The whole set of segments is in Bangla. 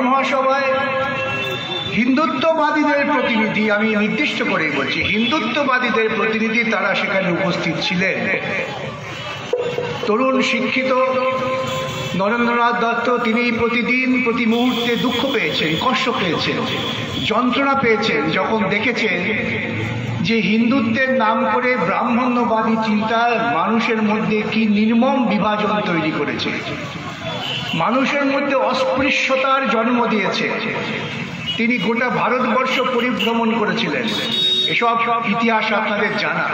মহাসভায় হিন্দুত্ববাদীদের প্রতিনিধি, আমি নির্দিষ্ট করেই বলছি, হিন্দুত্ববাদীদের প্রতিনিধি তারা সেখানে উপস্থিত ছিলেন। তরুণ শিক্ষিত নরেন্দ্রনাথ দত্ত তিনি প্রতিদিন প্রতি মুহূর্তে দুঃখ পেয়েছেন, কষ্ট পেয়েছেন, যন্ত্রণা পেয়েছেন যখন দেখেছেন যে হিন্দুত্বের নাম করে ব্রাহ্মণ্যবাদী চিন্তা মানুষের মধ্যে কি নির্মম বিভাজন তৈরি করেছে, মানুষের মধ্যে অস্পৃশ্যতার জন্ম দিয়েছে। তিনি গোটা ভারতবর্ষ পরিভ্রমণ করেছিলেন, এসব ইতিহাস আপনাদের জানা।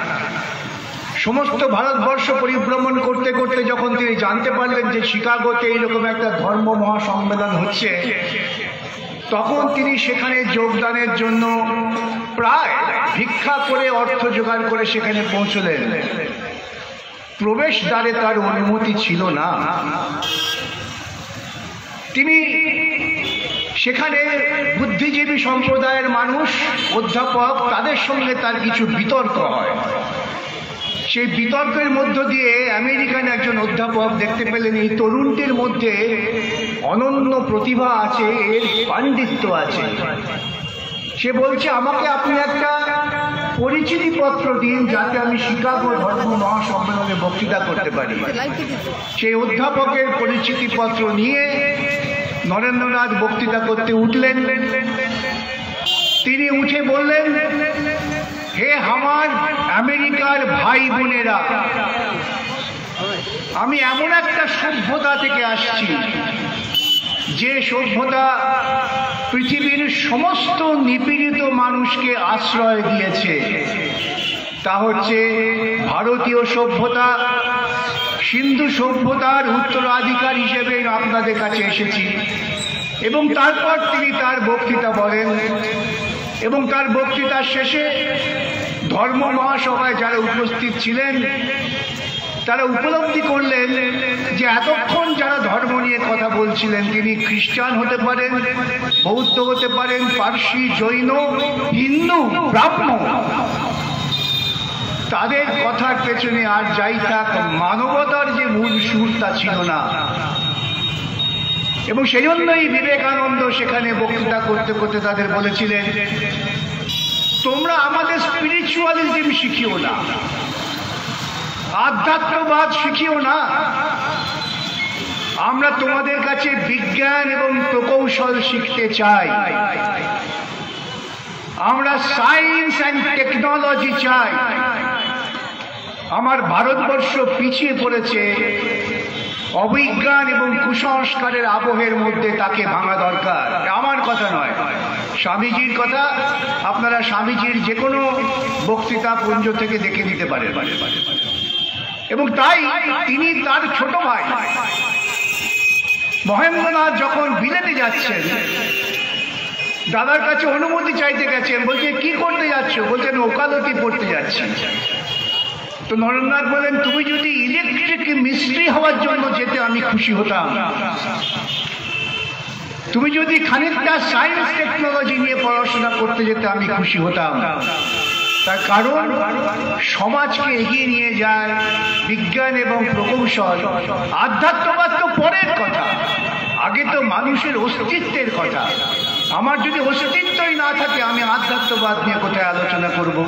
সমস্ত ভারতবর্ষ পরিভ্রমণ করতে করতে যখন তিনি জানতে পারলেন যে শিকাগোতে এইরকম একটা ধর্ম মহাসম্মেলন হচ্ছে, তখন তিনি সেখানে যোগদানের জন্য প্রায় ভিক্ষা করে অর্থ জোগাড় করে সেখানে পৌঁছলেন। প্রবেশদ্বারে তার অনুমতি ছিল না। তিনি সেখানে বুদ্ধিজীবী সম্প্রদায়ের মানুষ, অধ্যাপক, তাদের সঙ্গে তার কিছু বিতর্ক হয়। সেই বিতর্কের মধ্য দিয়ে আমেরিকান একজন অধ্যাপক দেখতে পেলেন এই তরুণটির মধ্যে অনন্য প্রতিভা আছে, এর পাণ্ডিত্য আছে। সে বলছে, আমাকে আপনি একটা পরিচিতিপত্র দিন যাতে আমি শিকাগো ধর্ম মহাসম্মেলনে বক্তৃতা করতে পারি। সেই অধ্যাপকের পরিচিতিপত্র নিয়ে নরেন্দ্রনাথ বক্তৃতা করতে উঠলেন। তিনি উঠে বললেন, হে আমার আমেরিকার ভাই বোনেরা, আমি এমন একটা সভ্যতা থেকে আসছি যে সভ্যতা পৃথিবীর সমস্ত নিপীড়িত মানুষকে আশ্রয় দিয়েছে। তা হচ্ছে ভারতীয় সভ্যতা। সিন্ধু সভ্যতার উত্তরাধিকার হিসেবে আপনাদের কাছে এসেছি। এবং তারপর তিনি তার বক্তৃতা বলেন, এবং তার বক্তৃতার শেষে ধর্ম মহাসভায় যারা উপস্থিত ছিলেন তারা উপলব্ধি করলেন যে এতক্ষণ যারা ধর্ম নিয়ে কথা বলছিলেন, তিনি খ্রিস্টান হতে পারেন, বৌদ্ধ হতে পারেন, পার্সি, জৈন, হিন্দু, ব্রাহ্মণ, তাদের কথার পেছনে আর যাই থাক, মানবতার যে মূল সুর তা ছিল না। এবং সেই জন্যই বিবেকানন্দ সেখানে বক্তৃতা করতে করতে তাদের বলেছিলেন, তোমরা আমাদের স্পিরিচুয়ালিজম শিখিও না, আধ্যাত্মবাদ শিখিও না, আমরা তোমাদের কাছে বিজ্ঞান এবং প্রকৌশল শিখতে চাই। আমরা সায়েন্স অ্যান্ড টেকনোলজি চাই। আমার ভারতবর্ষ পিছিয়ে পড়েছে, অবিজ্ঞান এবং কুসংস্কারের আবহের মধ্যে তাকে ভাঙা দরকার। আমার কথা নয়, স্বামীজির কথা। আপনারা স্বামীজির যে কোনো বক্তৃতা পুঞ্জ থেকে দেখে নিতে পারেন। এবং তাই তিনি তার ছোট ভাই মহেন্দ্রনাথ যখন বিলেতে যাচ্ছেন, দাদার কাছে অনুমতি চাইতে গেছেন। বলছে, কি করতে যাচ্ছ? বলছেন, ওকালতি পড়তে যাচ্ছি। তো নরেন্দ্রনাথ বলেন, তুমি যদি ইলেকট্রিক মিস্ত্রি হওয়ার জন্য যেতে আমি খুশি হতাম, তুমি যদি খানিকটা সায়েন্স টেকনোলজি নিয়ে পড়াশোনা করতে যেতে আমি খুশি হতাম। তার কারণ সমাজকে এগিয়ে নিয়ে যায় বিজ্ঞান এবং প্রকৌশল। আধ্যাত্মবাদ তো পরের কথা, আগে তো মানুষের অস্তিত্বের কথা। আমার যদি অস্তিত্বই না থাকে, আমি আধ্যাত্মবাদ নিয়ে কোথায় আলোচনা করব?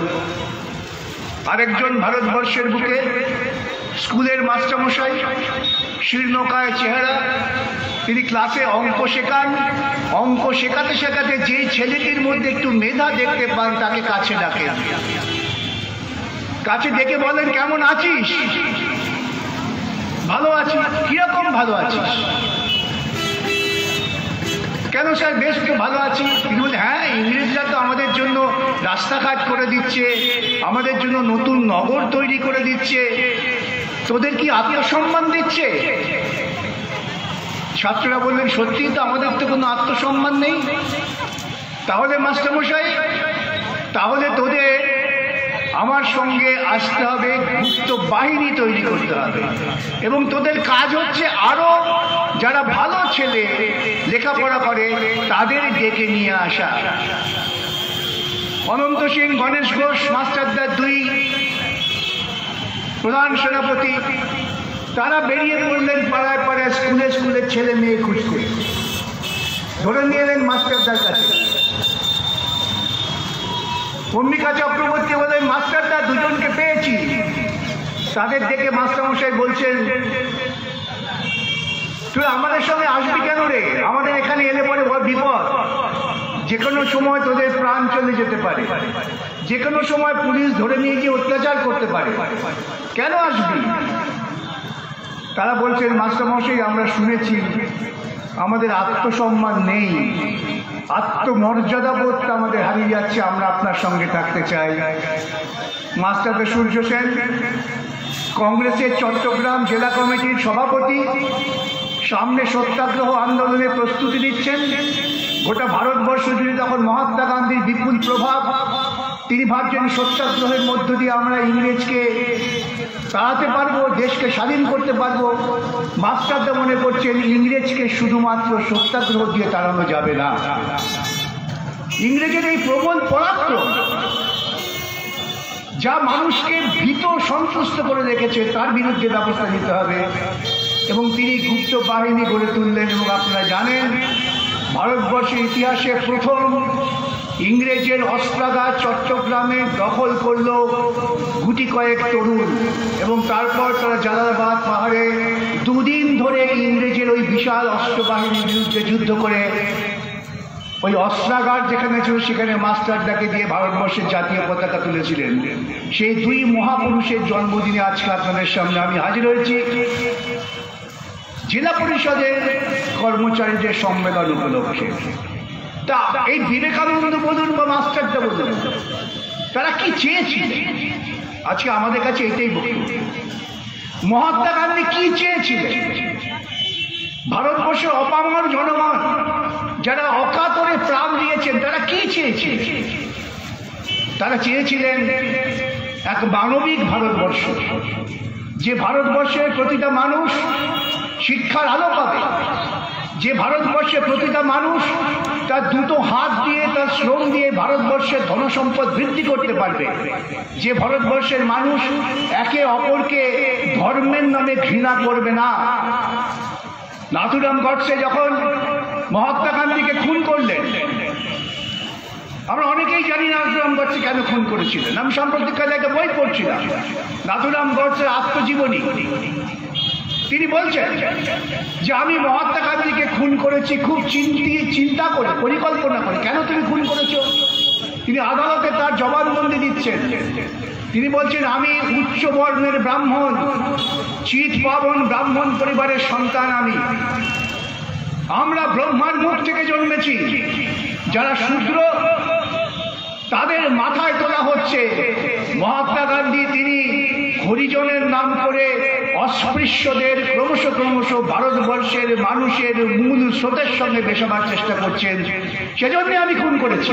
আরেকজন ভারতবর্ষের বুকে স্কুলের মাস্টারমশাই, শীর্ণকায় চেহারা, তিনি ক্লাসে অঙ্ক শেখান। অঙ্ক শেখাতে শেখাতে যেই ছেলেটির মধ্যে একটু মেধা দেখতে পান তাকে কাছে ডাকেন। কাছে ডেকে বলেন, কেমন আছিস? ভালো আছি। কিরকম ভালো আছিস? কেন স্যার? বেশ তো ভালো আছি। তিনি বলেন, হ্যাঁ, ইংরেজরা তো আমাদের জন্য রাস্তাঘাট করে দিচ্ছে, আমাদের জন্য নতুন নগর তৈরি করে দিচ্ছে, তোদের কি আত্মসম্মান দিচ্ছে? ছাত্ররা বললেন, সত্যিই তো, আমাদের তো কোনো আত্মসম্মান নেই। তাহলে মাস্টারমশাই, তাহলে তোদের আমার সঙ্গে আসতে হবে, গুপ্ত বাহিনী তৈরি করতে হবে, এবং তোদের কাজ হচ্ছে আরো যারা ভালো ছেলে লেখাপড়া করে তাদের ডেকে নিয়ে আসা। অনন্ত সিং, গণেশ ঘোষ মাস্টারদার দুই প্রধান সেনাপতি, তারা বেরিয়ে পড়লেন পাড়ায় পাড়ায়, স্কুলে স্কুলে ছেলে মেয়ে খুঁজতে। ধরে নিয়ে এলেন মাস্টারদার কাছে। অম্বিকা চক্রবর্তী বলেন, মাস্টারদা দুজনকে পেয়েছি। তাদের দেখে মাস্টারমশাই বলছেন, তুই আমাদের সঙ্গে আসবি কেন রে? আমাদের এখানে এলে পরে বিপদ, যে কোনো সময় তোদের প্রাণ চলে যেতে পারে, যে কোনো সময় পুলিশ ধরে নিয়ে গিয়ে অত্যাচার করতে পারে, কেন আসবি? তারা বলছেন, মাস্টারমশাই আমরা শুনেছি আমাদের আত্মসম্মান নেই, আত্মমর্যাদা বোধটা আমাদের হারিয়ে যাচ্ছে, আমরা আপনার সঙ্গে থাকতে চাই। মাস্টারদা সূর্য সেন কংগ্রেসের চট্টগ্রাম জেলা কমিটির সভাপতি, সামনে সত্যাগ্রহ আন্দোলনের প্রস্তুতি নিচ্ছেন। গোটা ভারতবর্ষ জুড়ে তখন মহাত্মা গান্ধীর বিপুল প্রভাব। তিনি ভাবছেন সত্যাগ্রহের মধ্য দিয়ে আমরা ইংরেজকে তাড়াতে পারবো, দেশকে স্বাধীন করতে পারবো। মাস্টারদা মনে করছেন ইংরেজকে শুধুমাত্র সত্যাগ্রহ দিয়ে তাড়ানো যাবে না। ইংরেজের এই প্রবল পরাক্রম যা মানুষকে ভীত সন্তুষ্ট করে রেখেছে, তার বিরুদ্ধে ব্যবস্থা নিতে হবে। এবং তিনি গুপ্ত বাহিনী গড়ে তুললেন। এবং আপনারা জানেন ভারতবর্ষের ইতিহাসে প্রথম ইংরেজের অস্ত্রাগার চট্টগ্রামে দখল করল গুটি কয়েক তরুণ, এবং তারপর তারা জালালাবাদ পাহাড়ে দুদিন ধরে ইংরেজের ওই বিশাল অস্ত্রবাহিনীর বিরুদ্ধে যুদ্ধ করে ওই অস্ত্রাগার যেখানে ছিল সেখানে মাস্টারদাকে দিয়ে ভারতবর্ষের জাতীয় পতাকা তুলেছিলেন। সেই দুই মহাপুরুষের জন্মদিনে আজকে আপনাদের সামনে আমি হাজির হয়েছি জেলা পরিষদের কর্মচারীদের সম্মেলন উপলক্ষে। তা এই বিবেকানন্দ বলুন বা মাস্টারদা বলুন, তারা কি চেয়েছিলেন? আজকে আমাদের কাছে এটাই বক্তব্য। মহাত্মা গান্ধী কি চেয়েছিলেন? ভারতবর্ষের অপামর জনগণ যারা অকাতরে প্রাণ দিয়েছেন তারা কি চেয়েছিলেন? তারা চেয়েছিলেন এক মানবিক ভারতবর্ষ, যে ভারতবর্ষের প্রতিটা মানুষ শিক্ষার আলো পাবে, যে ভারতবর্ষের প্রতিটা মানুষ তার দুটো হাত দিয়ে তার শ্রম দিয়ে ভারতবর্ষের ধনসম্পদ বৃদ্ধি করতে পারবে, যে ভারতবর্ষের মানুষ একে অপরকে ধর্মের নামে ঘৃণা করবে না। নাথুরাম গডসে যখন মহাত্মা গান্ধীকে খুন করলেন, আমরা অনেকেই জানি নাথুরাম গডসে কেন খুন করেছিলেন। আমি সাম্প্রতিককালে একটা বই পড়ছিলাম, নাথুরাম গডসের আত্মজীবনী। তিনি বলছেন যে আমি মহাত্মা গান্ধীকে খুন করেছি খুব চিন্তা করে, পরিকল্পনা করে। কেন তুমি খুন করেছো? তিনি আদালতে তার জবানবন্দি দিচ্ছেন। তিনি বলছেন, আমি উচ্চ বর্ণের ব্রাহ্মণ, চিত পাবন ব্রাহ্মণ পরিবারের সন্তান। আমরা ব্রহ্মার মুখ থেকে জন্মেছি। যারা শূদ্র তাদের মাথায় তোলা হচ্ছে। মহাত্মা গান্ধী তিনি হরিজনের নাম করে অস্পৃশ্যদের ক্রমশ ভারতবর্ষের মানুষের মূল স্রোতের সঙ্গে মেশাবার চেষ্টা করছেন। সেজন্য আমি খুন করেছি।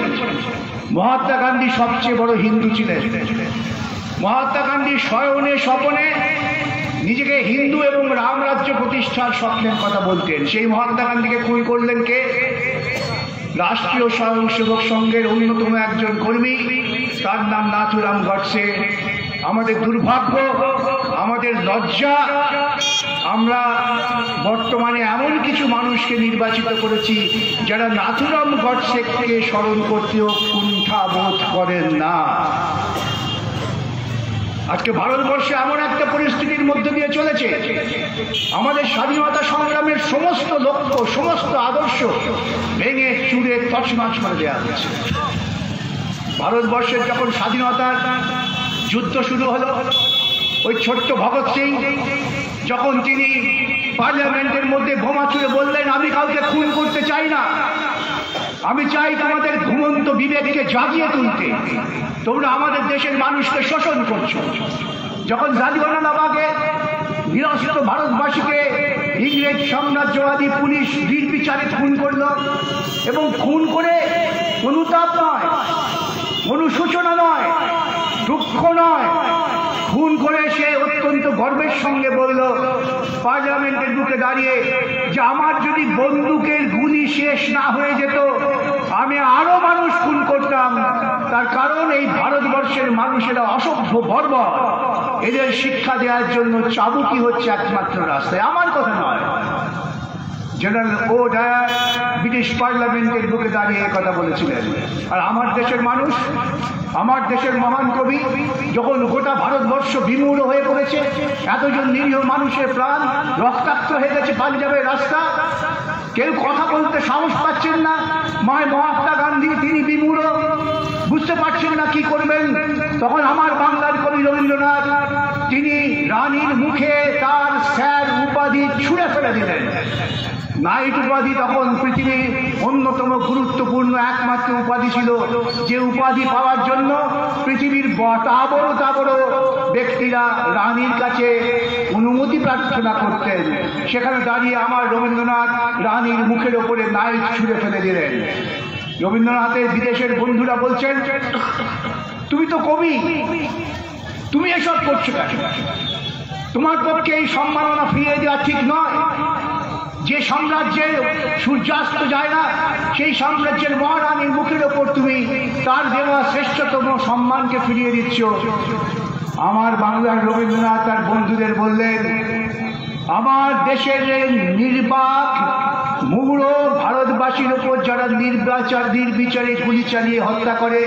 মহাত্মা গান্ধী সবচেয়ে বড় হিন্দু ছিলেন। মহাত্মা গান্ধী শয়নে স্বপনে নিজেকে হিন্দু এবং রামরাজ্য প্রতিষ্ঠার স্বপ্নের কথা বলতেন। সেই মহাত্মা গান্ধীকে খুন করলেন কে? রাষ্ট্রীয় স্বয়ংসেবক সংঘের অন্যতম একজন কর্মী, তার নাম নাথুরাম গডসে। আমাদের দুর্ভাগ্য, আমাদের লজ্জা, আমরা বর্তমানে এমন কিছু মানুষকে নির্বাচিত করেছি যারা নাথুরাম গডসেকে স্মরণ করতেও কুণ্ঠা বোধ করেন না। আজকে ভারতবর্ষে এমন একটা পরিস্থিতির মধ্যে দিয়ে চলেছে, আমাদের স্বাধীনতা সংগ্রামের সমস্ত লক্ষ্য, সমস্ত আদর্শ ভেঙে চুরে তছনছ করে দেওয়া হয়েছে। ভারতবর্ষের যখন স্বাধীনতার যুদ্ধ শুরু হলো, ওই ছোট্ট ভগৎ সিং যখন তিনি পার্লামেন্টের মধ্যে বোমা ছুড়ে বললেন, আমি কাউকে খুন করতে চাই না, আমি চাই তোমাদের ঘুমন্ত বিবেককে জাগিয়ে তুলতে, তোমরা আমাদের দেশের মানুষকে শোষণ করছো। যখন জালিয়ানওয়ালাবাগে নিরস্ত্র ভারতবাসীকে ইংরেজ সাম্রাজ্যবাদী পুলিশ নির্বিচারে খুন করলো, এবং খুন করে অনুতাপ নয়, অনুশোচনা নয়, দুঃখ নয়, খুন করে সে অত্যন্ত গর্বের সঙ্গে বলল পার্লামেন্টের বুকে দাঁড়িয়ে যে আমার যদি বন্দুকের গুলি শেষ না হয়ে যেত আমি আরো মানুষ খুন করতাম। তার কারণ এই ভারতবর্ষের মানুষেরা অসভ্য বর্বর, এদের শিক্ষা দেওয়ার জন্য চাবুকি হচ্ছে একমাত্র রাস্তায়। আমার কথা নয়, জেনারেল ও ডায়ার ব্রিটিশ পার্লামেন্টের বুকে দাঁড়িয়ে কথা বলেছিলেন। আর আমার দেশের মানুষ, আমার দেশের মহান কবি যখন গোটা ভারতবর্ষ বিমূঢ় হয়ে পড়েছে, এতজন নিরীহ মানুষের প্রাণ রক্তাক্ত হয়ে গেছে পাঞ্জাবের রাস্তা, কেউ কথা বলতে সাহস পাচ্ছেন না, মহাত্মা গান্ধী তিনি বিমূঢ়, বুঝতে পারছেন না কি করবেন। তখন আমার বাংলার কবি রবীন্দ্রনাথ তিনি রানীর মুখে তার স্যার উপাধি ছুঁড়ে ফেলে দিলেন। নাইট উপাধি তখন পৃথিবীর অন্যতম গুরুত্বপূর্ণ একমাত্র উপাধি ছিল, যে উপাধি পাওয়ার জন্য পৃথিবীর তাবড় ব্যক্তিরা রানীর কাছে অনুমতি প্রার্থনা করতেন। সেখানে দাঁড়িয়ে আমার রবীন্দ্রনাথ রানীর মুখের ওপরে নাইট ছুঁড়ে ফেলে দিলেন। রবীন্দ্রনাথের বিদেশের বন্ধুরা বলছেন, তুমি তো কবি, তুমি এসব করছো কেন? তোমার পক্ষে এই সম্মাননা ফিরিয়ে দেওয়া ঠিক নয়। যে সাম্রাজ্যে সূর্যাস্ত যায় না, সেই সাম্রাজ্যের মহারানীর মুখের ওপর তুমি তার দেওয়া শ্রেষ্ঠতম সম্মানকে ফিরিয়ে দিচ্ছ। আমার বাংলার রবীন্দ্রনাথ তার বন্ধুদের বললেন, আমার দেশের নির্বাক মুগুড়ো ভারতবাসীর ওপর যারা নির্বিচারে গুলি চালিয়ে হত্যা করে,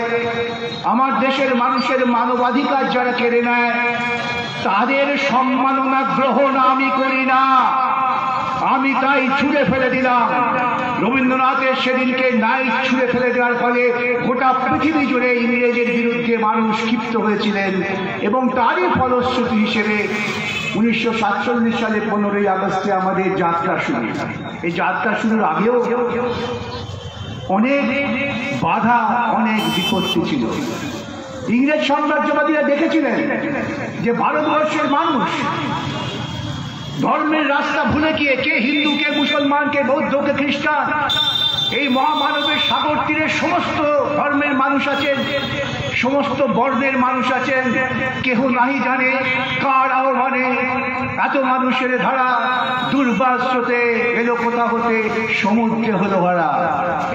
আমার দেশের মানুষের মানবাধিকার যারা কেড়ে নেয়, তাদের সম্মাননা গ্রহণ আমি করি না, আমি তাই ছুঁড়ে ফেলে দিলাম। রবীন্দ্রনাথের সেদিনকে নাইট ছুঁড়ে ফেলে দেওয়ার ফলে গোটা পৃথিবী জুড়ে ইংরেজের বিরুদ্ধে মানুষ ক্ষিপ্ত হয়েছিলেন, এবং তারই ফলশ্রুতি হিসেবে 1947 সালে 15ই আগস্টে আমাদের যাত্রা শুরু। এই যাত্রা শুরুর আগেও অনেক বাধা, অনেক বিপত্তি ছিল। ইংরেজ সাম্রাজ্যবাদীরা দেখেছিলেন যে ভারতবর্ষের মানুষ ধর্মের রাস্তা ভুলে গিয়ে কে হিন্দু, কে মুসলমান, কে বৌদ্ধ, কে খ্রিস্টান, এই মহামানবের সাগর তীরে সমস্ত ধর্মের মানুষ আছেন, সমস্ত বর্ণের মানুষ আছেন, কেহ নাহি জানে কার আহ্বানে এত মানুষের ধারা দুর্বার স্রোতে এলো কোথা হতে সমুদ্রে হলো ভরা।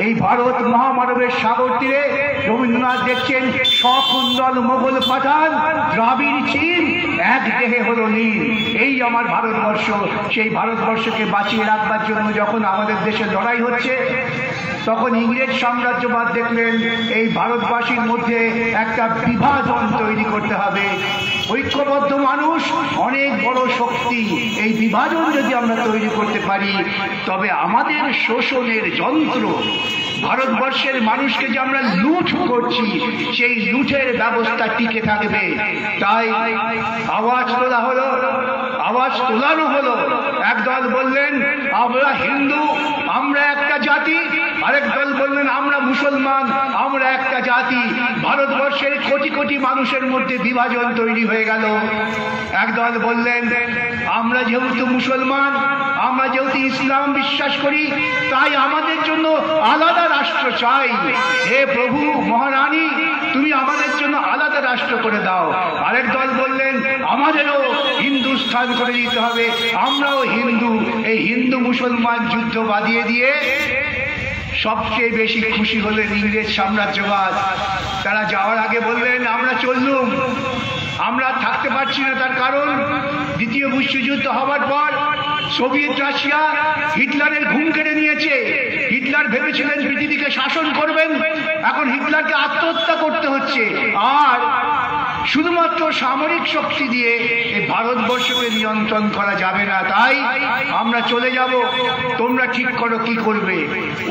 এই ভারত মহামানবের সাগর তীরে রবীন্দ্রনাথ দেখছেন সকুন্দল মোগল পাঠান, দ্রাবিড় চীন এক দেহে হলো নীল। এই আমার ভারতবর্ষ। সেই ভারতবর্ষকে বাঁচিয়ে রাখবার জন্য যখন আমাদের দেশে লড়াই হচ্ছে, তখন ইংরেজ সাম্রাজ্যবাদ দেখলেন এই ভারতবাসীর মধ্যে একটা বিভাজন তৈরি করতে হবে। ঐক্যবদ্ধ মানুষ অনেক বড় শক্তি, এই বিভাজন যদি আমরা তৈরি করতে পারি, তবে আমাদের শোষণের যন্ত্র, ভারতবর্ষের মানুষকে যে আমরা লুট করছি, সেই লুটের ব্যবস্থা টিকে থাকবে। তাই আওয়াজ তোলা হলো, আওয়াজ তোলানো হলো। একদল বললেন আমরা হিন্দু, আমরা একটা জাতি, আরেক দল বললেন আমরা মুসলমান, আমরা একটা জাতি। ভারতবর্ষের কোটি কোটি মানুষের মধ্যে বিভাজন তৈরি হয়ে গেল। একদল বললেন আমরা যেহেতু মুসলমান, আমরা যেহেতু ইসলাম বিশ্বাস করি, তাই আমাদের জন্য আলাদা রাষ্ট্র চাই। হে প্রভু মহারানী, তুমি আমাদের জন্য আলাদা রাষ্ট্র করে দাও। আরেক দল বললেন আমাদেরও হিন্দুস্থান করে দিতে হবে, আমরাও হিন্দু। এই হিন্দু মুসলমান যুদ্ধ বাঁধিয়ে দিয়ে সবচেয়ে বেশি খুশি হলেন ইংরেজ সাম্রাজ্যবাদ। তারা যাওয়ার আগে বললেন আমরা চললুম, আমরা থাকতে পারছি না। তার কারণ দ্বিতীয় বিশ্বযুদ্ধ হবার পর সোভিয়েত রাশিয়া হিটলারের ঘুম কেড়ে নিয়েছে। হিটলার ভেবেছিলেন পৃথিবীকে শাসন করবেন, এখন হিটলারকে আত্মহত্যা করতে হচ্ছে। আর শুধুমাত্র সামরিক শক্তি দিয়ে এই ভারতবর্ষকে নিয়ন্ত্রণ করা যাবে না, তাই আমরা চলে যাব, তোমরা ঠিক করো কি করবে।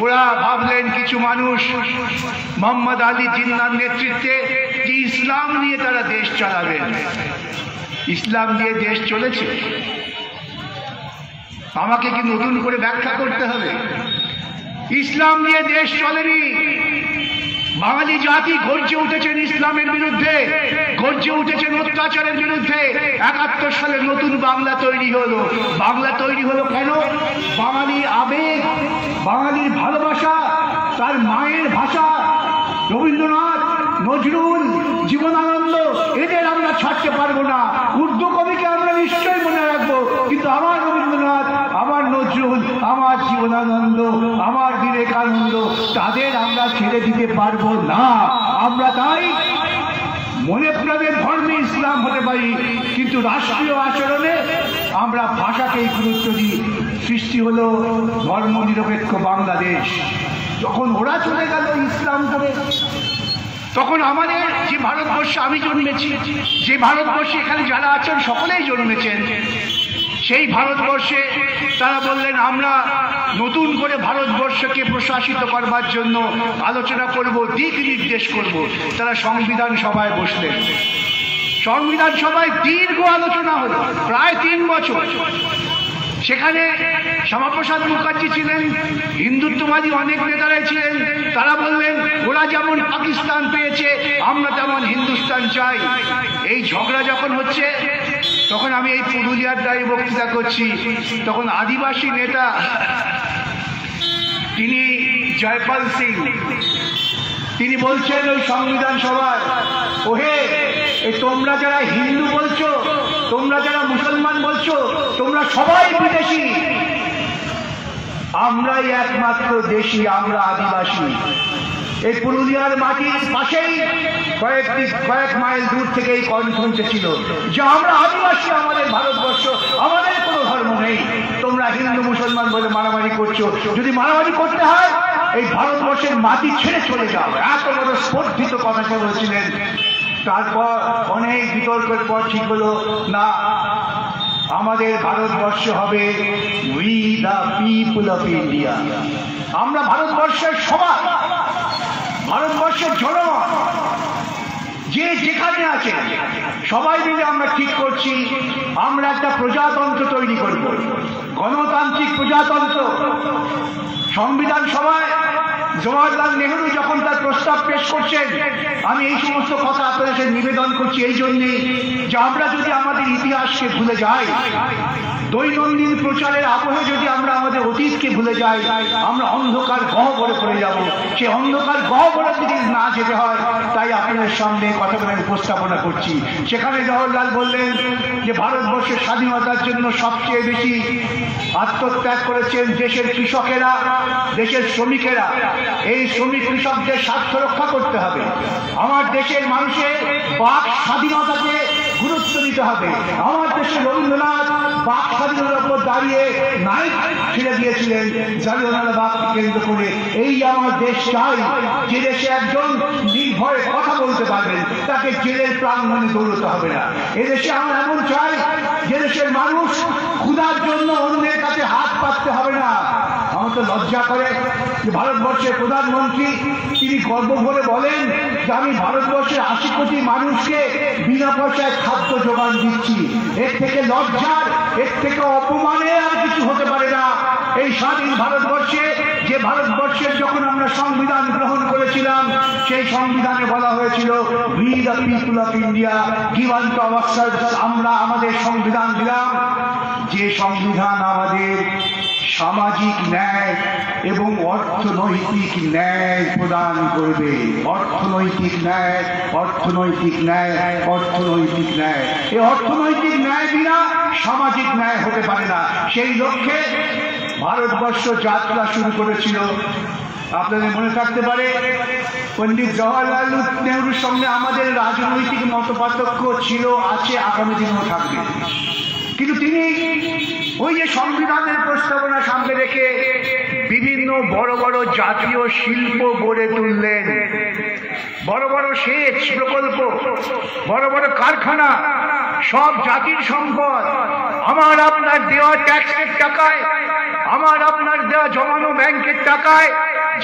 ওরা ভাবলেন কিছু মানুষ মোহাম্মদ আলী জিন্নার নেতৃত্বে যে ইসলাম নিয়ে তারা দেশ চালাবেন। ইসলাম নিয়ে দেশ চলেছে, আমাকে কি নতুন করে ব্যাখ্যা করতে হবে? ইসলাম নিয়ে দেশ চলেনি। বাঙালি জাতি গর্জে উঠেছেন ইসলামের বিরুদ্ধে, গর্জে উঠেছেন অত্যাচারের বিরুদ্ধে। 71 সালে নতুন বাংলা তৈরি হলো। বাংলা তৈরি হলো কেন? বাঙালির আবেগ, বাঙালির ভালোবাসা, তার মায়ের ভাষা, রবীন্দ্রনাথ, নজরুল, জীবনানন্দ, এদের আমরা ছাড়তে পারবো না। উর্দু কবিকে আমরা নিশ্চয়ই মনে রাখবো, কিন্তু আমার রবীন্দ্রনাথ, আমার নজরুল, আমার জীবনানন্দ, আমার বিবেকানন্দ, তাদের আমরা ছেড়ে দিতে পারবো না। আমরা তাই মনে প্রাণে ধর্মে ইসলাম হতে পারি, কিন্তু রাষ্ট্রীয় আচরণে আমরা ভাষাকেই গুরুত্ব দিই। সৃষ্টি হলো ধর্মনিরপেক্ষ বাংলাদেশ। যখন ওরা চলে গেল ইসলাম ধরে, তখন আমাদের যে ভারতবর্ষে আমি জন্মেছি, যে ভারতবর্ষে এখানে যারা আছেন সকলেই জন্মেছেন, সেই ভারতবর্ষে তারা বললেন আমরা নতুন করে ভারতবর্ষকে প্রশাসিত করবার জন্য আলোচনা করব, দিক নির্দেশ করব। তারা সংবিধান সভায় বসলেন। সংবিধান সভায় দীর্ঘ আলোচনা হলো, প্রায় 3 বছর। সেখানে শ্যামাপ্রসাদ মুখার্জি ছিলেন, হিন্দুত্ববাদী অনেক নেতারাই ছিলেন। তারা বললেন ওরা যেমন পাকিস্তান পেয়েছে আমরা তেমন হিন্দুস্তান চাই। এই ঝগড়া যখন হচ্ছে, তখন আমি এই পুরুলিয়ার দ্বারে বক্তৃতা করছি, তখন আদিবাসী নেতা তিনি জয়পাল সিং, তিনি বলছেন ওই সংবিধান সভায়, ওহে তোমরা যারা হিন্দু বলছো, তোমরা যারা মুসলমান বলছো, তোমরা সবাই বিদেশি, আমরাই একমাত্র দেশি, আমরা আদিবাসী। এই পুরুলিয়ার মাটির পাশেই কয়েক মাইল দূর থেকে এই কণ্ঠ উঠেছিল যে আমরা আদিবাসী, আমাদের ভারতবর্ষ, আমাদের কোনো ধর্ম নেই, তোমরা হিন্দু মুসলমান বলে মারামারি করছো, যদি মারামারি করতে হয় এই ভারতবর্ষের মাটি ছেড়ে চলে যাও। এত বড় স্পর্ধিত কথা বলেছিলেন। তারপর অনেক বিতর্কের পর ঠিক হলো, না, আমাদের ভারতবর্ষ হবে we the people of India, আমরা ভারতবর্ষের সবাই, ভারতবর্ষের জনগণ যে যেখানে আছে সবাই মিলে আমরা ঠিক করছি আমরা একটা প্রজাতন্ত্র তৈরি করব, গণতান্ত্রিক প্রজাতন্ত্র। সংবিধান সভায় জওয়াহরলাল নেহরু যখন তার প্রস্তাব পেশ করছেন, আমি এই সমস্ত কথা আপনাদের সাথে নিবেদন করছি এই জন্যেই যে আমরা যদি আমাদের ইতিহাসকে ভুলে যাই, দৈনন্দিন প্রচারের আবহে যদি আমরা আমাদের অতীতকে ভুলে যাই, আমরা অন্ধকার গহ্বরে পড়ে যাব। সেই অন্ধকার গহ্বরের দিকে না যেতে হয়, তাই আপনাদের সামনে কথাগুলো উপস্থাপনা করছি। সেখানে জওহরলাল বললেন যে ভারতবর্ষের স্বাধীনতার জন্য সবচেয়ে বেশি আত্মত্যাগ করেছেন দেশের কৃষকেরা, দেশের শ্রমিকেরা। এই শ্রমিক কৃষকদের স্বার্থ রক্ষা করতে হবে। আমার দেশের মানুষের বাক স্বাধীনতাকে গুরুত্ব দিতে হবে। আমার দেশে রবীন্দ্রনাথ বাক স্বাধীনতার উপর দাঁড়িয়ে নাইট ছেড়ে দিয়েছিলেন জালিয়ানওয়ালা বাগকে কেন্দ্র করে। এই আমার দেশ চাই যে দেশে একজন নির্ভয়ে কথা বলতে পারবেন, তাকে জেলের প্রাঙ্গণে দৌড়তে হবে না। এদেশে আমরা এমন চাই যে দেশের মানুষ ক্ষুধার জন্য অন্যের কাছে হাত পাততে হবে না। আমার তো লজ্জা করে যে ভারতবর্ষের প্রধানমন্ত্রী তিনি গর্ব করে বলেন যে আমি ভারতবর্ষের 80 কোটি মানুষকে বিনা পয়সায় খাদ্য যোগান দিচ্ছি। এর থেকে লজ্জার, এর থেকে অপমানের আর কিছু হতে পারে না। এই স্বাধীন ভারতবর্ষে, যে ভারতবর্ষের যখন আমরা সংবিধান গ্রহণ করেছিলাম, সেই সংবিধানে বলা হয়েছিল we the people of India give আনটু ourselves, আমরা আমাদের সংবিধান দিলাম, যে সংবিধান আমাদের সামাজিক ন্যায় এবং অর্থনৈতিক ন্যায় প্রদান করবে। অর্থনৈতিক ন্যায়, অর্থনৈতিক ন্যায়, অর্থনৈতিক ন্যায়। এই অর্থনৈতিক ন্যায় বিনা সামাজিক ন্যায় হতে পারে না। সেই লক্ষ্যে ভারতবর্ষ যাত্রা শুরু করেছিল। আপনাদের মনে থাকতে পারে পণ্ডিত জওয়াহরলাল নেহরুর সঙ্গে আমাদের রাজনৈতিক মতপার্থক্য ছিল, আছে, আগামী দিনেও থাকবে। কিন্তু তিনি ওই যে সংবিধানের প্রস্তাবনা সামনে রেখে বিভিন্ন বড় বড় জাতীয় শিল্প গড়ে তুললেন। বড় বড় সেচ প্রকল্প, বড় বড় কারখানা, সব জাতির সম্পদ। আমার আপনার দেওয়া ট্যাক্সের টাকায়, আমার আপনার দেওয়া জমানো ব্যাংকের টাকায়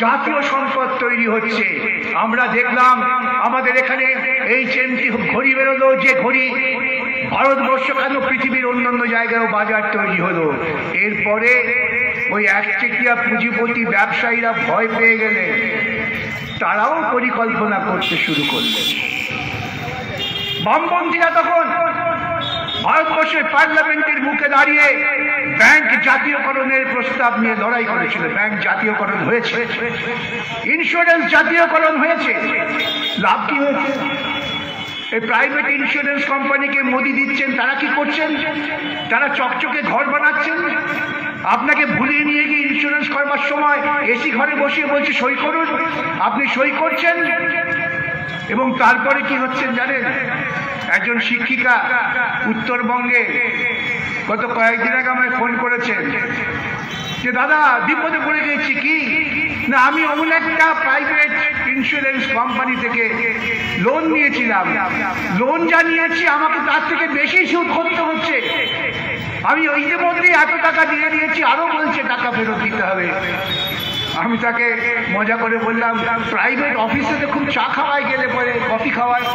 জাতীয় সম্পদ তৈরি হচ্ছে। আমরা দেখলাম আমাদের এখানে এই ঘড়ি বেরোলো, যে ঘড়ি ভারতবর্ষ কেন পৃথিবীর অন্যান্য জায়গায়ও বাজার তৈরি হলো। এরপরে ওই একচেটিয়া পুঁজিপতি ব্যবসায়ীরা ভয় পেয়ে গেলে তারাও পরিকল্পনা করতে শুরু করলেন। বামপন্থীরা তখন ভারতবর্ষের পার্লামেন্টের মুখে দাঁড়িয়ে ব্যাংক জাতীয়করণের প্রস্তাব নিয়ে লড়াই করেছিল। ব্যাংক জাতীয়করণ হয়েছে, ইন্স্যুরেন্স জাতীয়করণ হয়েছে। লাভ কি হয়েছে? এই প্রাইভেট ইন্স্যুরেন্স কোম্পানিকে মোদি দিচ্ছেন, তারা কি করছেন? তারা চকচকে ঘর বানাচ্ছেন। আপনাকে ভুলিয়ে নিয়ে গিয়ে ইন্স্যুরেন্স করবার সময় এসি ঘরে বসিয়ে বলছে সই করুন, আপনি সই করছেন। এবং তারপরে কি হচ্ছে জানেন, একজন শিক্ষিকা উত্তরবঙ্গে গত কয়েকদিন আগে আমায় ফোন করেছেন যে দাদা বিপদে পড়ে গেছি। কি না, আমি অমন একটা প্রাইভেট ইন্স্যুরেন্স কোম্পানি থেকে লোন নিয়েছিলাম, লোন যা নিয়েছি আমাকে তার থেকে বেশি সুদ করতে হচ্ছে। আমি ইতিমধ্যেই এত টাকা দিয়ে দিয়েছি, আরো বলছে টাকা ফেরত দিতে হবে। আমি তাকে মজা করে বললাম, প্রাইভেট অফিসে খুব চা খাওয়ায় গেলে পরে কফি খাওয়ায়,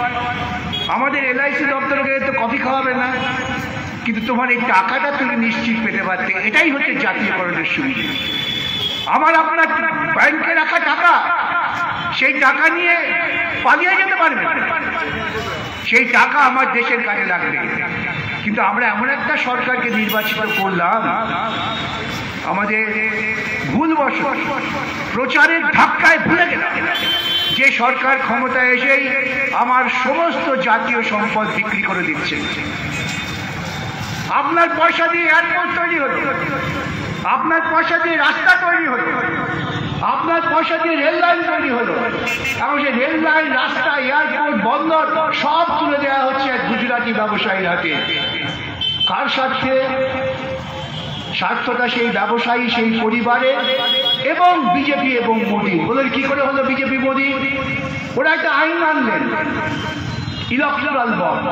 আমাদের এলআইসি দপ্তরে গেলে তো কফি খাওয়াবে না, কিন্তু তোমার এই টাকাটা তুমি নিশ্চিত পেতে পারতে। এটাই হচ্ছে জাতীয়করণের সুবিধা। আমার আপনার ব্যাংকে রাখা টাকা, সেই টাকা নিয়ে পালিয়ে যেতে পারবে, সেই টাকা আমার দেশের কাজে লাগবে। কিন্তু আমরা এমন একটা সরকারকে নির্বাচিত করলাম, আমাদের ভুলবশত প্রচারের ধাক্কায় ভুলে গেলাম যে সরকার ক্ষমতায় এসেই আমার সমস্ত জাতীয় সম্পদ বিক্রি করে দিচ্ছে। আপনার পয়সা দিয়ে এয়ারপোর্ট তৈরি হতো, আপনার পয়সা দিয়ে রাস্তা তৈরি হতো, আপনার পয়সা দিয়ে রেল লাইন তৈরি হলো। এখন সেই রেল লাইন, রাস্তা, এয়ারপোর্ট, বন্দর সব তুলে দেওয়া হচ্ছে এক গুজরাটি ব্যবসায়ীর হাতে। কার স্বার্থে? স্বার্থটা সেই ব্যবসায়ী, সেই পরিবারে এবং বিজেপি এবং মোদী। ওদের কি করে হলো বিজেপি মোদী? ওরা একটা আইন আনলেন, ইলেকট্রাল বন্ড।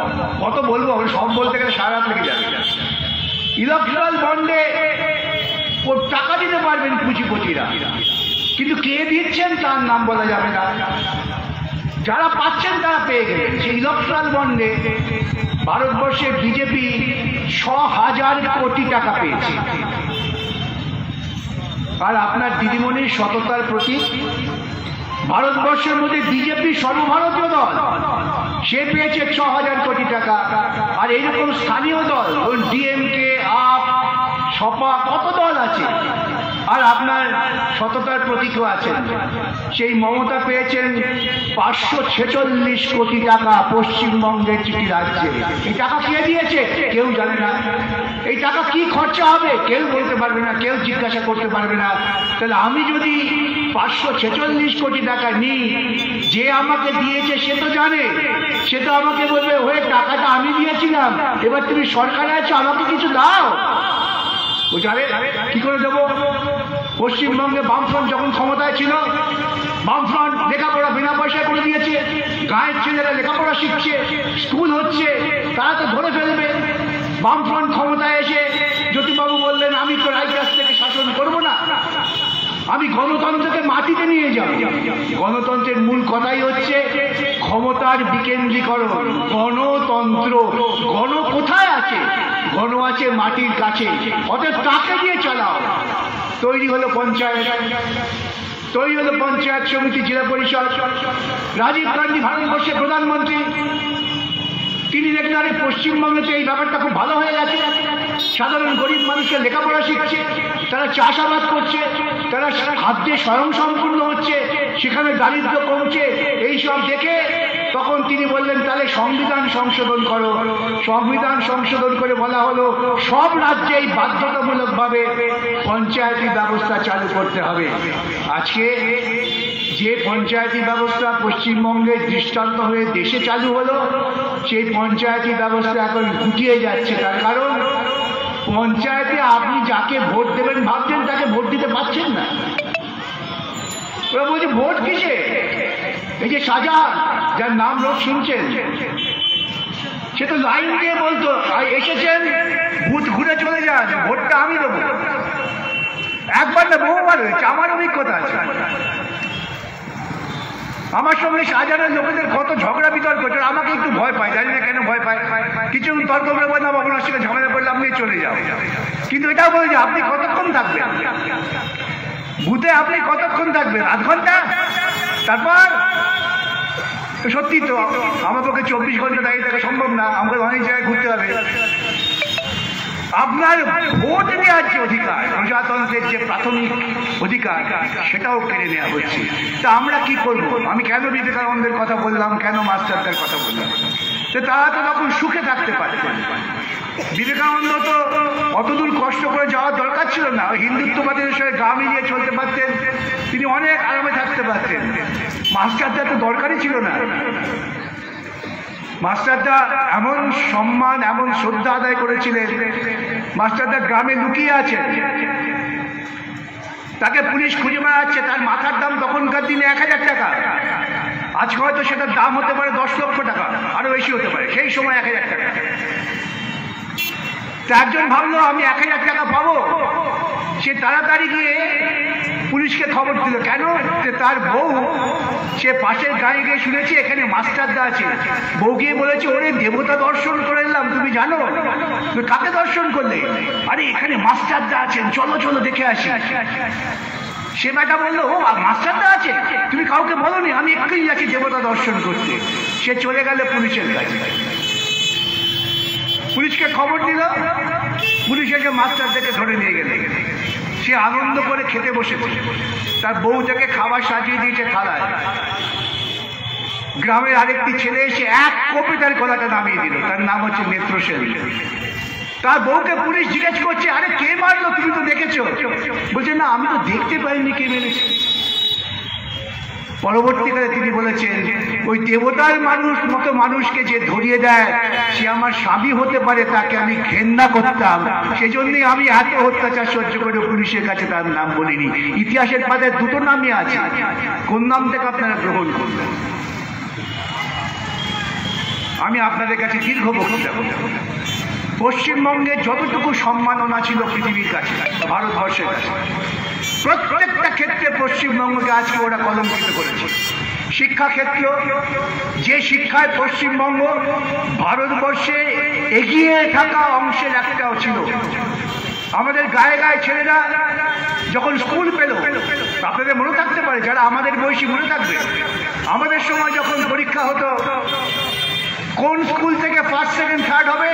কত বলবো, সব বলতে গেলে সারা রাত লেগে যাবে। ইলেকট্রাল বন্ডে টাকা দিতে পারবেন পুঁজিপতিরা, কিন্তু কে দিচ্ছেন তার নাম বলা যাবে না। যারা পাচ্ছেন তারা পেয়ে গেলেন। সেই ইলেকট্রাল বন্ডে ভারতবর্ষে বিজেপি ৬,০০০ কোটি টাকা পেয়েছে। আর আপনার দিদিমণির সততার প্রতীক, ভারতবর্ষের মধ্যে বিজেপি সর্বভারতীয় দল, সে পেয়েছে ৬,০০০ কোটি টাকা। আর এইরকম স্থানীয় দল, ডিএমকে, আপ, সপা, কত দল আছে। আর আপনার সততার প্রতীকও আছেন। সেই মমতা পেয়েছেন ৫৪৬ কোটি টাকা পশ্চিমবঙ্গের চিঠি রাজ্যে। এই টাকা কে দিয়েছে কেউ জানে না। এই টাকা কি খরচা হবে কেউ বলতে পারবে না, কেউ জিজ্ঞাসা করতে পারবে না। তাহলে আমি যদি ৫৪৬ কোটি টাকা নিই, যে আমাকে দিয়েছে সে তো জানে, সে তো আমাকে বলবে, ওই টাকাটা আমি দিয়েছিলাম, এবার তুমি সরকারে আছো, আমাকে কিছু দাও। ও জানে কি করে দেবো? পশ্চিমবঙ্গে বামফ্রন্ট যখন ক্ষমতায় ছিল, বামফ্রন্ট লেখাপড়া বিনা পয়সায় করে দিয়েছে। গাঁয়ের ছেলেরা লেখাপড়া শিখছে, স্কুল হচ্ছে, তারা তো ধরে ফেলবে। বামফ্রন্ট ক্ষমতায় এসে জ্যোতিবাবু বললেন, আমি তো রাইটাস থেকে শাসন করব না, আমি গণতন্ত্রকে মাটিতে নিয়ে যাব। গণতন্ত্রের মূল কথাই হচ্ছে ক্ষমতার বিকেন্দ্রীকরণ, গণতন্ত্র। গণ কোথায় আছে? গণ আছে মাটির কাছে, অতএব তাকে দিয়ে চালাও। তৈরি হলো পঞ্চায়েত, তৈরি হলো পঞ্চায়েত সমিতি, জেলা পরিষদ। রাজীব গান্ধী ভারতবর্ষের প্রধানমন্ত্রী, তিনি দেখলেন আরে পশ্চিমবঙ্গে এই ব্যাপারটা খুব ভালো হয়ে গেছে। সাধারণ গরিব মানুষের লেখাপড়া শিখছে, তারা চাষাবাদ করছে, তারা খাদ্যে স্বয়ংসম্পূর্ণ হচ্ছে, সেখানে দারিদ্র্য কমছে। এইসব দেখে তখন তিনি বললেন, তাহলে সংবিধান সংশোধন করো। সংবিধান সংশোধন করে বলা হলো সব রাজ্যেই বাধ্যতামূলকভাবে পঞ্চায়েতি ব্যবস্থা চালু করতে হবে। আজকে যে পঞ্চায়েতি ব্যবস্থা পশ্চিমবঙ্গের দৃষ্টান্ত হয়ে দেশে চালু হলো, সেই পঞ্চায়েতি ব্যবস্থা এখন গুটিয়ে যাচ্ছে। তার কারণ পঞ্চায়েতে আপনি যাকে ভোট দেবেন ভাবছেন, তাকে ভোট দিতে পারছেন না। ওরা বলছে ভোট কিসে? এই যে শাহজাহান, যার নাম লোক শুনছেন, সে তো লাইন দিয়ে বলতো, এসেছেন বুথ ঘুরে চলে যান, ভোটটা আমি দেবো। একবার না বহুবার হয়েছে, আমার অভিজ্ঞতা আছে। আমার সঙ্গে শাহজাহানের লোকেদের কত ঝগড়া বিতর্ক, আমাকে একটু ভয় পায়, জানি না কেন ভয় পায়। কিছু তর্ক করে বললাম, আপনার সঙ্গে ঝগড়া করলাম, নিয়ে চলে যাও। কিন্তু এটাও বলে যে আপনি কতক্ষণ থাকবেন বুথে, আপনি কতক্ষণ থাকবেন? আধ ঘন্টা। তারপর সত্যি তো আমার পক্ষে ২৪ ঘন্টা দাঁড়িয়ে থাকা সম্ভব না, আমাকে অনেক জায়গায় ঘুরতে হবে। আপনার ভোট দেওয়ার যে অধিকার, প্রজাতন্ত্রের যে প্রাথমিক অধিকার, সেটাও কেড়ে নেওয়া হচ্ছে। তা আমরা কি করব? আমি কেন বিবেকানন্দের কথা বললাম, কেন মাস্টারদের কথা বললাম? তারা তো তখন সুখে থাকতে পারতেন। বিবেকানন্দ তো অতদূর কষ্ট করে যাওয়ার দরকার ছিল না, হিন্দুত্ববাদীদের সঙ্গে গা মিলিয়ে চলতে পারতেন, তিনি অনেক আরামে থাকতে পারতেন। মাস্টারদা তো দরকারই ছিল না। মাস্টারদা এমন সম্মান, এমন শ্রদ্ধা আদায় করেছিলেন। মাস্টারদা গ্রামে লুকিয়ে আছেন, তাকে পুলিশ খুঁজে বেড়াচ্ছে, তার মাথার দাম তখনকার দিনে 1000 টাকা, আজকে হয়তো সেটার দাম হতে পারে 10 লক্ষ টাকা, আরো বেশি হতে পারে, সেই সময় 1000 টাকা। একজন ভাবলো আমি 1000 টাকা পাবো, সে তাড়াতাড়ি গিয়ে পুলিশকে খবর দিল। কেন? যে তার বউ, সে পাশের গায়ে গিয়ে শুনেছে এখানে মাস্টারদা আছে। বউ গিয়ে বলেছে, ওরে দেবতা দর্শন করে এলাম, তুমি জানো? তুমি কাকে দর্শন করলে? আরে এখানে মাস্টারদা আছেন, চলো চলো দেখে আসি। সে বেটা বললো, ও মাস্টারদা আছে, তুমি কাউকে বলোনি? আমি এক্ষুনি যাচ্ছি দেবতা দর্শন করতে। সে চলে গেল পুলিশের কাছে, পুলিশকে খবর দিল, পুলিশ এসে মাস্টারদাকে ধরে নিয়ে গেল। সে আনন্দ করে খেতে বসেছে, তার বউ তাকে খাবার সাজিয়ে দিয়েছে থালায়। গ্রামের আরেকটি ছেলে এসে এক কোপে তার গলাটা নামিয়ে দিল, তার নাম হচ্ছে নেত্রসেন। তার বউকে পুলিশ জিজ্ঞেস করছে, আরে কে মারলো, তুমি তো দেখেছো? বলছে, না আমি তো দেখতে পাইনি কে মেরেছে। পরবর্তীকালে তিনি বলেছেন, ওই দেবতার মতো মানুষকে যে ধরিয়ে দেয়, সে আমার স্বামী হতে পারে, তাকে আমি ঘেন্না করতাম, সেজন্যই আমি এত অত্যাচার সহ্য করে পুলিশের কাছে তার নাম বলিনি। ইতিহাসের পাতায় দুটো নামই আছে, কোন নাম থেকে আপনারা গ্রহণ করবেন? আমি আপনাদের কাছে দীর্ঘ বক্তৃতা করব। পশ্চিমবঙ্গে যতটুকু সম্মাননা ছিল পৃথিবীর কাছে, ভারতবর্ষের কাছে, প্রত্যেকটা ক্ষেত্রে পশ্চিমবঙ্গকে আজকে ওরা কলঙ্কিত করেছে। শিক্ষাক্ষেত্র, যে শিক্ষায় পশ্চিমবঙ্গ ভারতবর্ষে এগিয়ে থাকা অংশের একটাও ছিল। আমাদের গায়ে গায়ে ছেলেরা যখন স্কুল পেল, আপনাদের মনে থাকতে পারে, যারা আমাদের বয়সী মনে থাকবে, আমাদের সময় যখন পরীক্ষা হতো, কোন স্কুল থেকে ফার্স্ট সেকেন্ড থার্ড হবে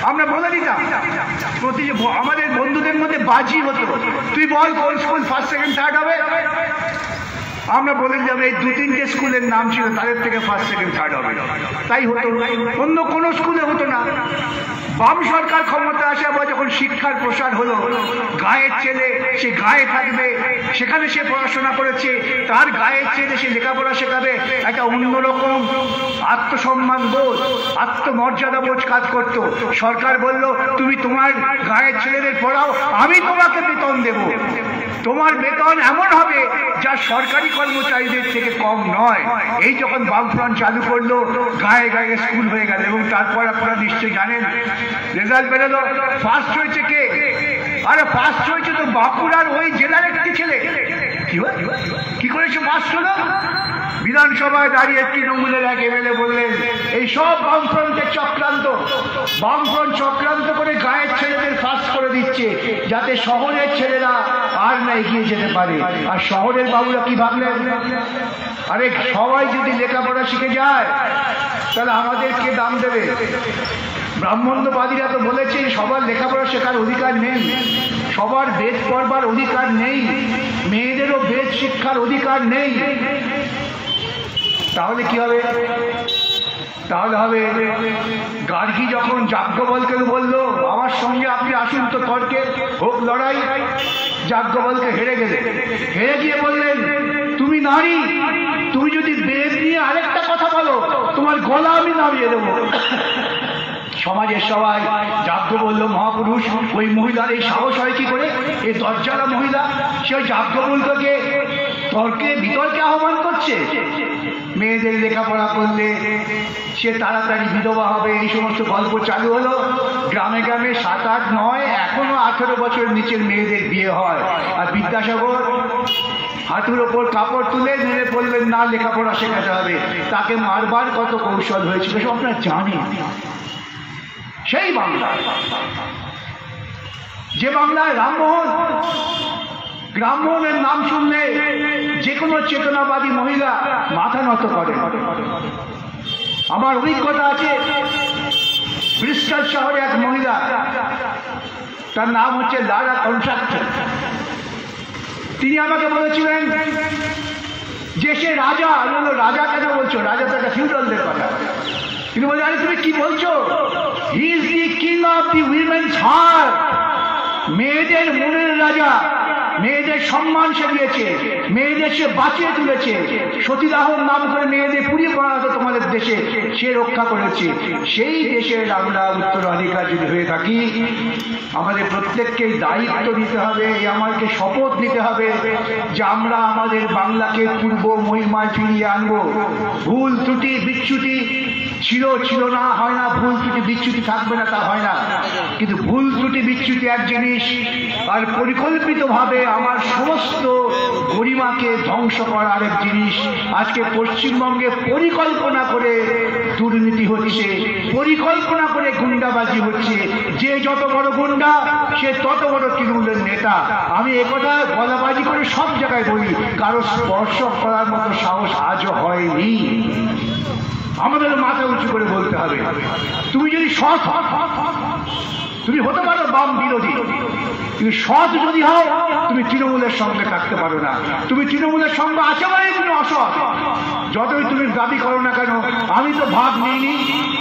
আমরা বলে দিতাম। আমাদের বন্ধুদের মধ্যে বাজি হতো, তুই বল কোন স্কুল ফার্স্ট সেকেন্ড থার্ড হবে। আমরা বলে দিলাম এই 2-3টে স্কুলের নাম ছিল, তাদের থেকে ফার্স্ট সেকেন্ড থার্ড হবে। তাই হতো, অন্য কোনো স্কুলে হতো না। বাম সরকার ক্ষমতা আসার পর যখন শিক্ষার প্রসার হলো, গায়ের ছেলে সে গায়ে থাকবে, সেখানে সে পড়াশোনা করেছে, তার গায়ের ছেলে সে লেখাপড়া শেখাবে, একটা অন্যরকম আত্মসম্মান বোধ, আত্মমর্যাদা বোধ কাজ করত। সরকার বলল, তুমি তোমার গায়ের ছেলেদের পড়াও, আমি তোমাকে বেতন দেব, তোমার বেতন এমন হবে যা সরকারি কর্মচারীদের থেকে কম নয়। এই যখন বামফ্রন্ট চালু করলো, গায়ে গায়ে স্কুল হয়ে গেল। এবং তারপর আপনারা নিশ্চয়ই জানেন, রেজাল্ট বেরোলো, ফার্স্ট হয়েছে কে? আরে ফার্স্ট হয়েছে তো বাঁকুড়ার ওই জেলার একটি ছেলে। কি করেছে ফার্স্ট হলো? বিধানসভায় দাঁড়িয়ে তৃণমূলের এক এমএলএ বললেন, এই সব বামফ্রন্টের চক্রান্ত, বামফ্রন্ট চক্রান্ত করে গায়ের ছেলেদের ফার্স্ট করে দিচ্ছে, যাতে শহরের ছেলেরা আর না এগিয়ে যেতে পারে। আর শহরের বাবুরা কি ভাবলেন, আরে সবাই যদি লেখাপড়া শিখে যায় তাহলে আমাদের কে দাম দেবে? ব্রাহ্মণ্যবাদীরা তো বলেছে সবার লেখাপড়া শেখার অধিকার নেই, সবার বেদ পড়বার অধিকার নেই, মেয়েদেরও বেদ শিক্ষার অধিকার নেই। তাহলে কি হবে? তাহলে হবে, গার্গী যখন যাজ্ঞবল্কে বলল আমার সঙ্গে আপনি আসুন তো তর্কে, হোক লড়াই, যাজ্ঞবল্কে হেরে গেলে, হেরে গিয়ে বললেন, তুমি নারী, তুমি যদি বেদ নিয়ে আরেকটা কথা বলো তোমার গলা আমি নামিয়ে দেবো। সমাজের সবাই, যাজ্ঞ বলল মহাপুরুষ, ওই মহিলার এই সাহস হয় কি করে? এই দরজালা মহিলা, সে ওই যাজ্ঞবল্কে তর্কে বিতর্কে আহ্বান করছে। মেয়েদের লেখাপড়া করলে সে তাড়াতাড়ি বিধবা হবে, এই সমস্ত গল্প চালু হলো। গ্রামে গ্রামে 7, 8, 9 এখনো 18 বছর নিচের মেয়েদের বিয়ে হয়। আর বিদ্যাসাগর হাঁটুর ওপর কাপড় তুলে মেরে বললেন, না লেখাপড়া শেখাতে হবে। তাকে মারবার কত কৌশল হয়েছিল সব আপনারা জানেন। সেই বাংলা, যে বাংলায় রামমোহন, রামমোহনের নাম শুনলে যে কোনো চেতনাবাদী মহিলা মাথা নত করে। আমার অভিজ্ঞতা আছে, ব্রিস্টল শহরে এক মহিলা, তার নাম হচ্ছে লারা কনট্রাক্টর। তিনি আমাকে বলেছিলেন যে সে রাজা। আমি বললাম, রাজা কেন বলছো? রাজা তো একটা ফিউডালদের কথা। তিনি বললেন, আরে তুমি কি বলছো? He is the king of the women's heart. মেয়েদের মনের রাজা, মেয়েদের সম্মান সে দিয়েছে, মেয়েদের সে বাঁচিয়ে তুলেছে। সতীদাহর নাম করে মেয়েদের পুড়িয়ে পড়াতো তোমাদের দেশে, সে রক্ষা করেছে। সেই দেশের আমরা উত্তরাধিকার যদি হয়ে থাকি, আমাদের প্রত্যেককেই দায়িত্ব নিতে হবে, আমাকে শপথ নিতে হবে যে আমরা আমাদের বাংলাকে পূর্ব মহিমায় ফিরিয়ে আনবো। ভুল ত্রুটি বিচ্যুতি ছিল না, হয় না, ভুল ত্রুটি বিচ্যুতি থাকবে না তা হয় না, কিন্তু ভুল ত্রুটি বিচ্যুতি এক জিনিস, আর পরিকল্পিতভাবে আমার সমস্ত গরিমাকে ধ্বংস করা আরেক জিনিস। আজকে পশ্চিমবঙ্গে পরিকল্পনা করে দুর্নীতি হচ্ছে, পরিকল্পনা করে গুন্ডাবাজি হচ্ছে। যে যত বড় গুন্ডা সে তত বড় তৃণমূলের নেতা। আমি একথা গলাবাজি করে সব জায়গায় বলি, কারো স্পর্শ করার মতো সাহস আজও হয়নি। আমাদের মাথা উঁচু করে বলতে হবে, তুমি যদি সৎ, তুমি হতে পারো বাম বিরোধী, তুমি সৎ যদি হও তুমি তৃণমূলের সঙ্গে থাকতে পারো না। তুমি তৃণমূলের সঙ্গে আছো মানে তুমি অসৎ। যতই তুমি দাবি করো না কেন, আমি তো ভাগ নিইনি,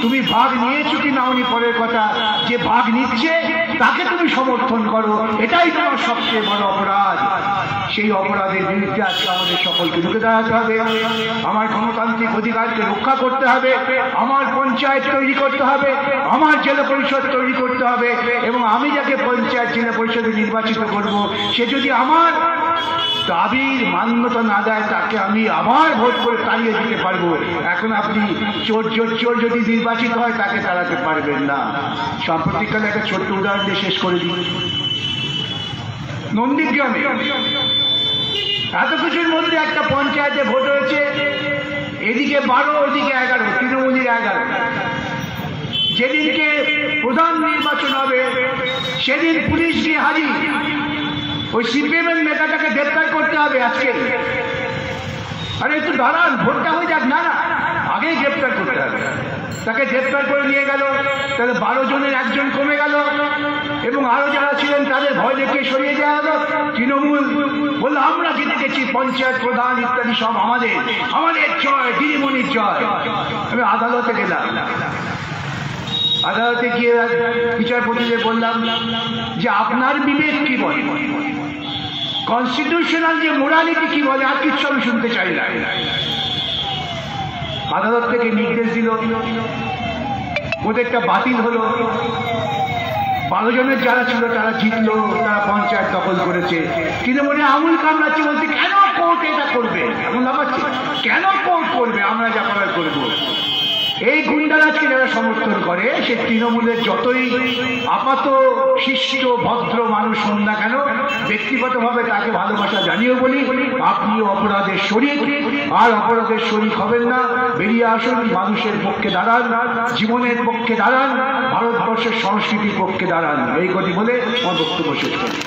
তুমি ভাগ নিয়েছো কি নাওনি পরের কথা, যে ভাগ নিচ্ছে তাকে তুমি সমর্থন করো, এটাই তোমার সবচেয়ে বড় অপরাধ। সেই অপরাধের বিরুদ্ধে আজকে আমাদের সকলকে রুখে দাঁড়াতে হবে। আমার গণতান্ত্রিক অধিকারকে রক্ষা করতে হবে, আমার পঞ্চায়েত তৈরি করতে হবে, আমার জেলা পরিষদ তৈরি করতে হবে, এবং আমি যাকে পঞ্চায়েত জেলা পরিষদে নির্বাচিত করব, সে যদি আমার দাবির মান্যতা না দেয় তাকে আমি আবার ভোট করে তাড়িয়ে দিতে পারবো। এখন আপনি চোর যদি নির্বাচিত হয় তাকে তাড়াতে পারবেন না। সাম্প্রতিককালে একটা ছোট্ট উদাহরণ দিয়ে শেষ করে দিই। নন্দীগ্রামে এত কিছুর মধ্যে একটা পঞ্চায়েতে ভোট হয়েছে, এদিকে 12 ওদিকে 11, তৃণমূলের 11। যেদিনকে প্রধান নির্বাচন হবে সেদিন পুলিশ গিয়ে হাজির, ওই সিপিএম এর নেতাটাকে গ্রেপ্তার করতে হবে আজকে। আরে একটু দাঁড়ান, ভোটটা হয়ে যাক। না, আগেই গ্রেপ্তার করতে হবে। তাকে গ্রেপ্তার করে নিয়ে গেল, তাহলে 12 জনের 1 জন কমে গেল, এবং আরো যারা ছিলেন তাদের ভয় দেখে সরিয়ে দেওয়া হলো। তৃণমূল বললো আমরা জিতে গেছি, পঞ্চায়েত প্রধান ইত্যাদি সব আমাদের জয়, দিদিমণির জয়। আমি আদালতে গেলাম, আদালতে গিয়ে বিচারপতিদের বললাম যে আপনার বিবেক কি বলে, কনস্টিটিউশনাল যে মোরালিটি কি বলে, আর কিছু আমি শুনতে চাই না। আদালত থেকে নির্দেশ দিল, ওদেরটা বাতিল হলো। 12 জনের যারা ছিল তারা জিতলো, তারা পঞ্চায়েত দখল করেছে। কিন্তু মনে আমুল কামড়াচ্ছে, বলছে কেন কোর্ট এটা করবে, এমন ভাবাচ্ছে কেন কোর্ট করবে, আমরা যা করার করবো। এই গুন্ডারাজকে যারা সমর্থন করে, সে তৃণমূলের যতই আপাত শিষ্ট ভদ্র মানুষ হন না কেন, ব্যক্তিগতভাবে তাকে ভালোবাসা জানিয়েও বলি, আপনিও অপরাধের শরিক, আর অপরাধের শরিক হবেন না। বেরিয়ে আসুন, মানুষের পক্ষে দাঁড়ান, জীবনের পক্ষে দাঁড়ান, ভারতবর্ষের সংস্কৃতির পক্ষে দাঁড়ান। এই কথা বলে আমার বক্তব্য শেষ করি।